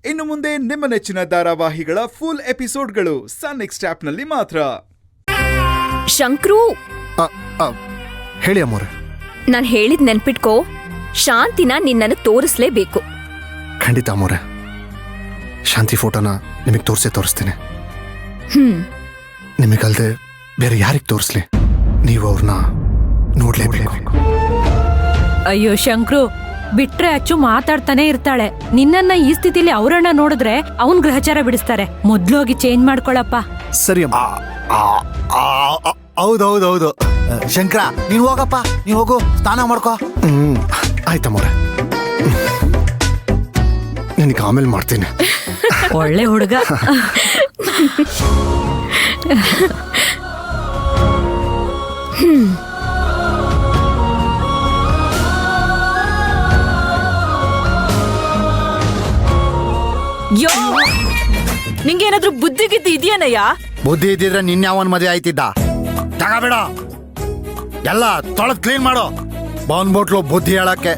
ಇನ್ನು ಮುಂದೆ ನಿಮ್ಮ ನೆಚ್ಚಿನ ಧಾರಾವಾಹಿಗಳ ಫುಲ್ ಎಪಿಸೋಡ್ಗಳು ಸನ್ ನೆಕ್ಸ್ಟ್ ಆಪ್ನಲ್ಲಿ ಮಾತ್ರ. ಶಂಕ್ರು, ಹೇಳಿ ಅಮ್ಮೋರೆ. ನಾನ್ ಹೇಳಿದ್ ನೆನ್ಪಿಟ್ಕೋ, ಶಾಂತಿನ ನಿನ್ನನ್ನು ತೋರಿಸ್ಲೇಬೇಕು. ಖಂಡಿತ ಅಮ್ಮೋರೆ, ಶಾಂತಿ ಫೋಟೋನ ನಿಮಗೆ ತೋರಿಸ್ತೀನಿ. ನಿಮಗಲ್ದೆ ಬೇರೆ ಯಾರಿಗೆ ತೋರಿಸ್ಲಿ, ನೀವು ಅವ್ರನ್ನ ನೋಡ್ಲೇಬೇಕು. ಅಯ್ಯೋ ಶಂಕ್ರು, ಬಿಟ್ರೆ ಅಚ್ಚು ಮಾತಾಡ್ತಾನೆ ಇರ್ತಾಳೆ. ನಿನ್ನನ್ನ ಈ ಸ್ಥಿತಿಲಿ ಅವರನ್ನ ನೋಡಿದ್ರೆ ಅವನ್ ಗ್ರಹಚಾರ ಬಿಡಿಸ್ತಾರೆ. ಮೊದ್ಲೋಗಿ ಚೇಂಜ್ ಮಾಡ್ಕೊಳಪ್ಪ. ಸರಿ ಅಮ್ಮ. ಹೌದೌದೌದು. ಶಂಕರ, ನೀನ್ ಹೋಗಪ್ಪ, ನೀನ್ ಹೋಗು, ಸ್ನಾನ ಮಾಡ್ಕೋ. ಆಯ್ತಮ್ಮೋರೆ, ನಿನಗೆ ಆಮೇಲೆ ಮಾಡ್ತೀನಿ. ಒಳ್ಳೆ ಹುಡುಗ. ಯೋ, ನಿಂಗೇನಾದ್ರೂ ಬುದ್ಧಿಗಿದ್ದು ಇದೆಯೇನಯ್ಯ? ಬುದ್ಧಿ ಇದ್ದಿದ್ರೆ ನಿನ್ಯಾವನ್ ಮದುವೆ ಆಯ್ತಿದ್ದ. ತಗಬೇಡ, ಎಲ್ಲ ತೊಳೆದ್ ಕ್ಲೀನ್ ಮಾಡು. ಬಂದ್ಬಿಟ್ಲು ಬುದ್ಧಿ ಹೇಳಕ್ಕೆ.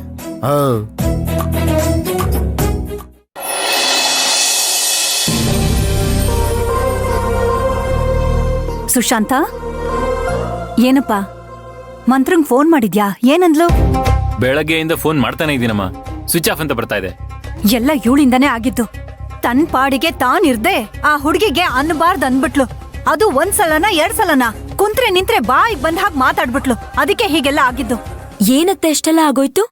ಸುಶಾಂತ, ಏನಪ್ಪ ಮಂತ್ರಂಗ್ ಫೋನ್ ಮಾಡಿದ್ಯಾ? ಏನಂದ್ಲು? ಬೆಳಗ್ಗೆಯಿಂದ ಫೋನ್ ಮಾಡ್ತಾನೆ ಇದೀನಮ್ಮ, ಸ್ವಿಚ್ ಆಫ್ ಅಂತ ಬರ್ತಾ ಇದೆ. ಎಲ್ಲ ಇವಳಿಂದಾನೇ ಆಗಿದ್ದು. ತನ್ ಪಾಡಿಗೆ ತಾನಿರ್ದೆ ಆ ಹುಡುಗಿಗೆ ಅನ್ಬಾರ್ದು ಅನ್ಬಿಟ್ಲು. ಅದು ಒಂದ್ಸಲನ 2 ಸಲನ ಕುಂತ್ರೆ ನಿಂತ್ರೆ ಬಾಯಿಗೆ ಬಂದ ಹಾಗೆ ಮಾತಾಡ್ಬಿಟ್ಲು. ಅದಕ್ಕೆ ಹೀಗೆಲ್ಲ ಆಗಿದ್ದು. ಏನತ್ತೆ ಎಷ್ಟೆಲ್ಲ ಆಗೋಯ್ತು?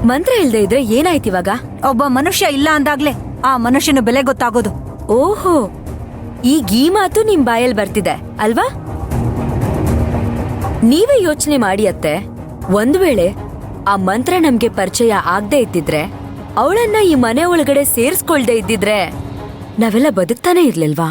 ಮಂತ್ರ ಇಲ್ದೇ ಇದ್ರೆ ಏನಾಯ್ತು ಇವಾಗ? ಒಬ್ಬ ಮನುಷ್ಯ ಇಲ್ಲ ಅಂದಾಗ್ಲೇ ಆ ಮನುಷ್ಯನ ಬೆಲೆ ಗೊತ್ತಾಗೋದು. ಓಹೋ, ಈಗ ಈ ಮಾತು ನಿಮ್ ಬಾಯಲ್ಲಿ ಬರ್ತಿದೆ ಅಲ್ವಾ? ನೀವೇ ಯೋಚನೆ ಮಾಡಿ ಅತ್ತೆ, ಒಂದ್ ವೇಳೆ ಆ ಮಂತ್ರ ನಮ್ಗೆ ಪರಿಚಯ ಆಗದೆ ಇದ್ದಿದ್ರೆ, ಅವಳನ್ನ ಈ ಮನೆ ಒಳಗಡೆ ಸೇರಿಸ್ಕೊಳ್ದೆ ಇದ್ದಿದ್ರೆ ನಾವೆಲ್ಲ ಬದುಕ್ತಾನೆ ಇರ್ಲಿಲ್ವಾ?